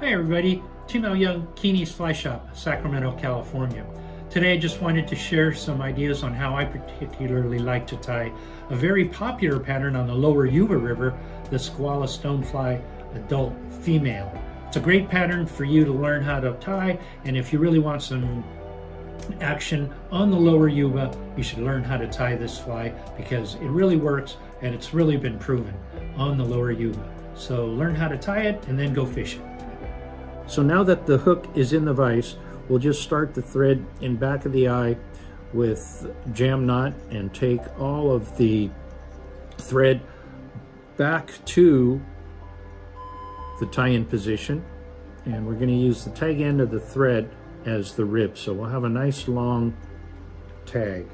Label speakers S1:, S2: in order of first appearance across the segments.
S1: Hi everybody, Tim L. Young, Kiene's Fly Shop, Sacramento, California. Today I just wanted to share some ideas on how I particularly like to tie a very popular pattern on the lower Yuba River, the Skwala Stonefly adult female. It's a great pattern for you to learn how to tie, and if you really want some action on the lower Yuba, you should learn how to tie this fly because it really works and it's really been proven on the lower Yuba. So learn how to tie it and then go fishing. So now that the hook is in the vise, we'll just start the thread in back of the eye with jam knot and take all of the thread back to the tie-in position, and we're going to use the tag end of the thread as the rib, so we'll have a nice long tag.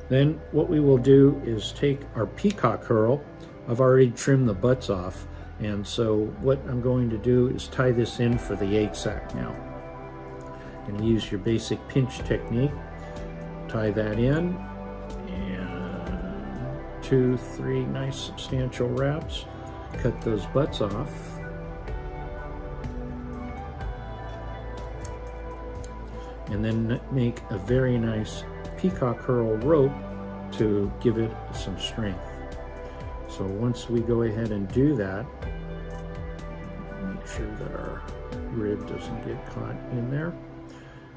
S1: Then what we will do is take our peacock herl. I've already trimmed the butts off, and so what I'm going to do is tie this in for the egg sac now. I'm going to use your basic pinch technique, tie that in, and 2, 3 nice substantial wraps, cut those butts off. And then make a very nice peacock herl rope to give it some strength. So once we go ahead and do that, make sure that our rib doesn't get caught in there.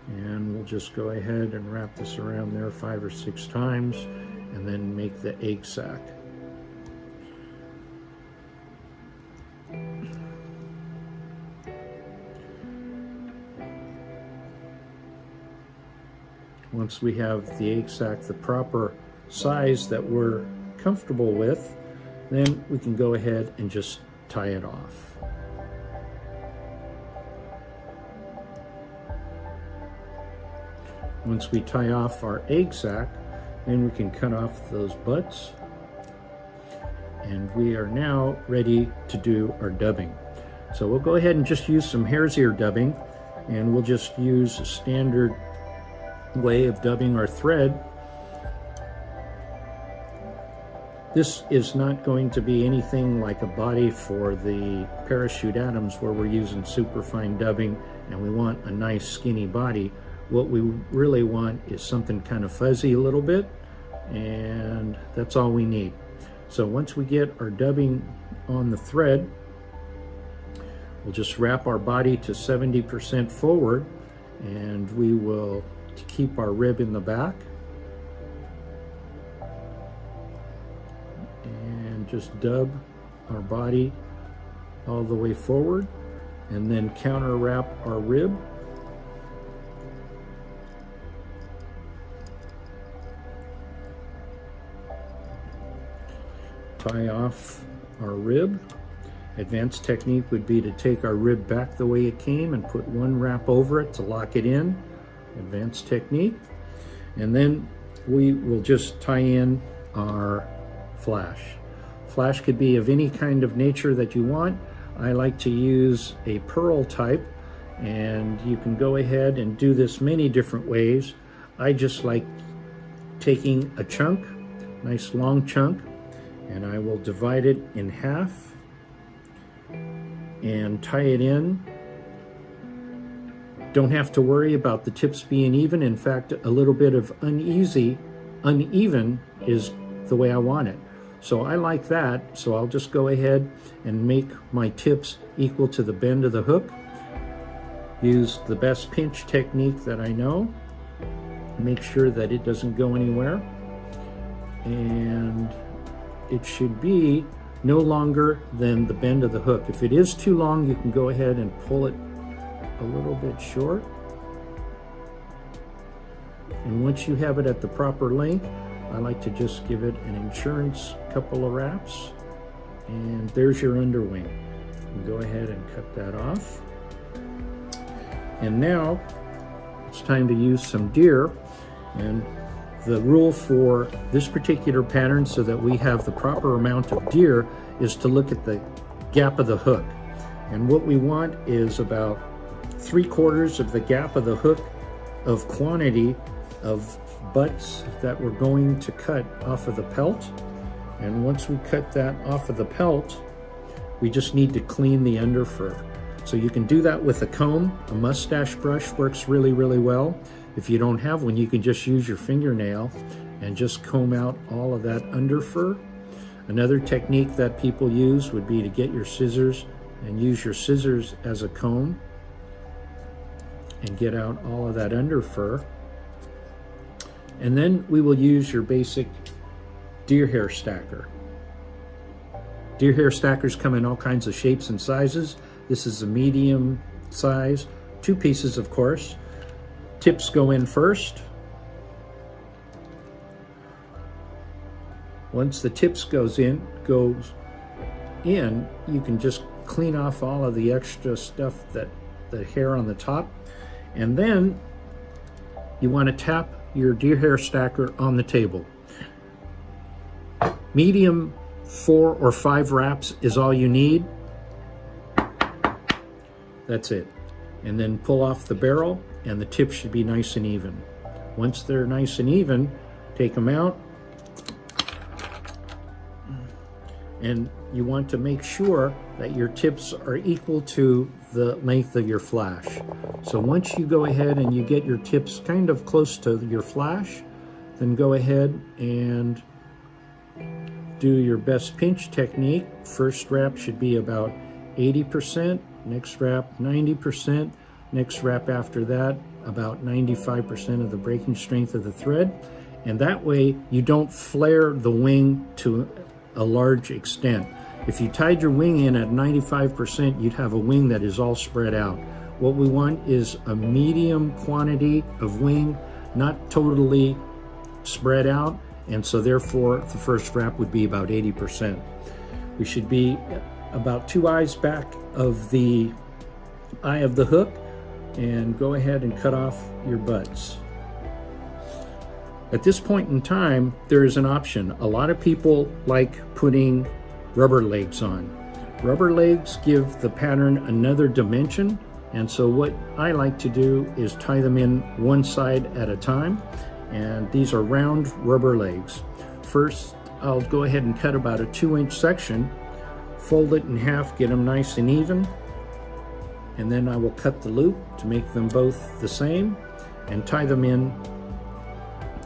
S1: And we'll just go ahead and wrap this around there 5 or 6 times and then make the egg sac. Once we have the egg sac the proper size that we're comfortable with, then we can go ahead and just tie it off. Once we tie off our egg sac, then we can cut off those butts, and we are now ready to do our dubbing. So we'll go ahead and just use some hare's ear dubbing, and we'll just use a standard way of dubbing our thread. This is not going to be anything like a body for the Parachute Adams where we're using super fine dubbing and we want a nice skinny body. What we really want is something kind of fuzzy a little bit, and that's all we need. So once we get our dubbing on the thread, we'll just wrap our body to 70% forward, and we will keep our rib in the back. And just dub our body all the way forward, and then counter wrap our rib. Tie off our rib. Advanced technique would be to take our rib back the way it came and put one wrap over it to lock it in. Advanced technique. And then we will just tie in our flash. Flash could be of any kind of nature that you want. I like to use a pearl type, and you can go ahead and do this many different ways. I just like taking a chunk, nice long chunk, and I will divide it in half and tie it in. Don't have to worry about the tips being even. In fact, a little bit of uneven is the way I want it. So I like that, so I'll just go ahead and make my tips equal to the bend of the hook. Use the best pinch technique that I know. Make sure that it doesn't go anywhere. And it should be no longer than the bend of the hook. If it is too long, you can go ahead and pull it a little bit short. And once you have it at the proper length, I like to just give it an insurance couple of wraps, and there's your underwing. And go ahead and cut that off. And now it's time to use some deer, and the rule for this particular pattern so that we have the proper amount of deer is to look at the gap of the hook. And what we want is about 3/4 of the gap of the hook of quantity of butts that we're going to cut off of the pelt. And once we cut that off of the pelt, we just need to clean the underfur. So you can do that with a comb. A mustache brush works really, really well. If you don't have one, you can just use your fingernail and just comb out all of that under fur. Another technique that people use would be to get your scissors and use your scissors as a comb and get out all of that under fur. And then we will use your basic deer hair stacker. Deer hair stackers come in all kinds of shapes and sizes. This is a medium size, 2 pieces of course. Tips go in first. Once the tips goes in, you can just clean off all of the extra stuff, that the hair on the top. And then you want to tap your deer hair stacker on the table. Medium 4 or 5 wraps is all you need. That's it. And then pull off the barrel, and the tips should be nice and even. Once they're nice and even, take them out. And you want to make sure that your tips are equal to the length of your flash. So once you go ahead and you get your tips kind of close to your flash, then go ahead and do your best pinch technique. First wrap should be about 80%, next wrap 90%, next wrap after that about 95% of the breaking strength of the thread. And that way you don't flare the wing to a large extent. If you tied your wing in at 95%, you'd have a wing that is all spread out. What we want is a medium quantity of wing, not totally spread out, and so therefore the first wrap would be about 80%. We should be about 2 eyes back of the eye of the hook, and go ahead and cut off your butts. At this point in time, there is an option. A lot of people like putting rubber legs on. Rubber legs give the pattern another dimension, and so what I like to do is tie them in one side at a time, and these are round rubber legs. First, I'll go ahead and cut about a 2-inch section, fold it in half, get them nice and even, and then I will cut the loop to make them both the same and tie them in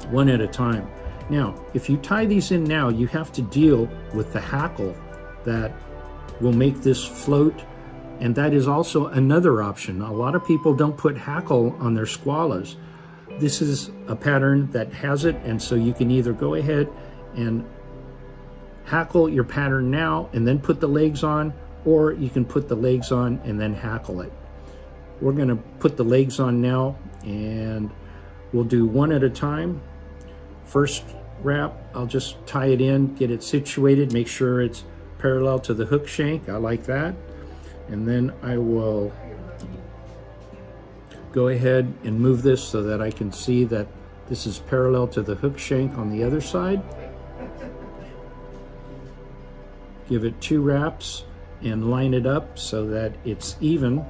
S1: one at a time. Now, if you tie these in now, you have to deal with the hackle that will make this float, and that is also another option. A lot of people don't put hackle on their squalas. This is a pattern that has it, and so you can either go ahead and hackle your pattern now and then put the legs on, or you can put the legs on and then hackle it. We're going to put the legs on now, and we'll do one at a time. First wrap, I'll just tie it in, get it situated, make sure it's parallel to the hook shank. I like that. And then I will go ahead and move this so that I can see that this is parallel to the hook shank on the other side. Give it 2 wraps and line it up so that it's even.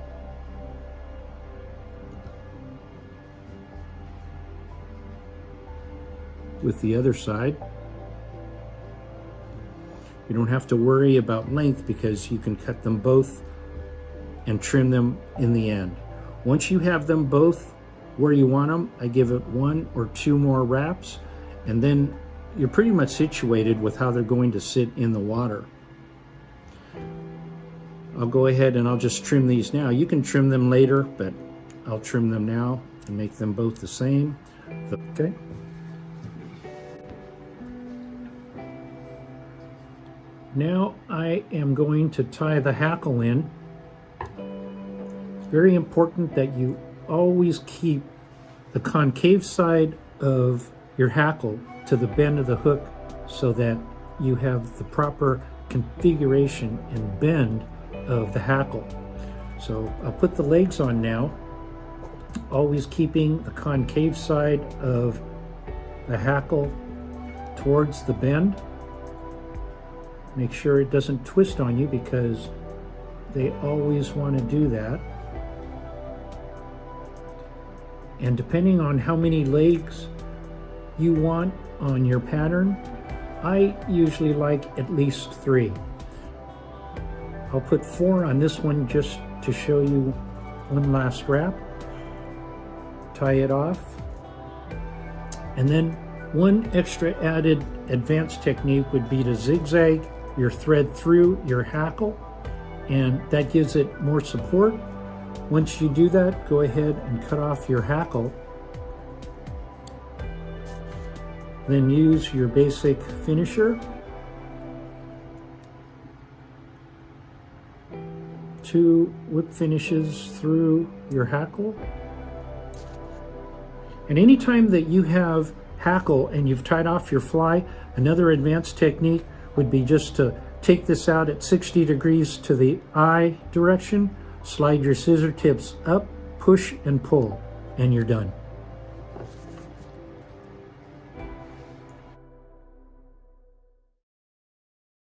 S1: With the other side. You don't have to worry about length because you can cut them both and trim them in the end. Once you have them both where you want them, I give it 1 or 2 more wraps, and then you're pretty much situated with how they're going to sit in the water. I'll go ahead and I'll just trim these now. You can trim them later, but I'll trim them now and make them both the same. Okay. Now I am going to tie the hackle in. It's very important that you always keep the concave side of your hackle to the bend of the hook so that you have the proper configuration and bend of the hackle. So I'll put the legs on now, always keeping the concave side of the hackle towards the bend. Make sure it doesn't twist on you because they always want to do that. And depending on how many legs you want on your pattern, I usually like at least 3. I'll put 4 on this one just to show you one last wrap. Tie it off. And then one extra added advanced technique would be to zigzag your thread through your hackle, and that gives it more support. Once you do that, go ahead and cut off your hackle. Then use your basic finisher to whip finishes through your hackle. And anytime that you have hackle and you've tied off your fly, another advanced technique would be just to take this out at 60 degrees to the eye direction, slide your scissor tips up, push and pull, and you're done.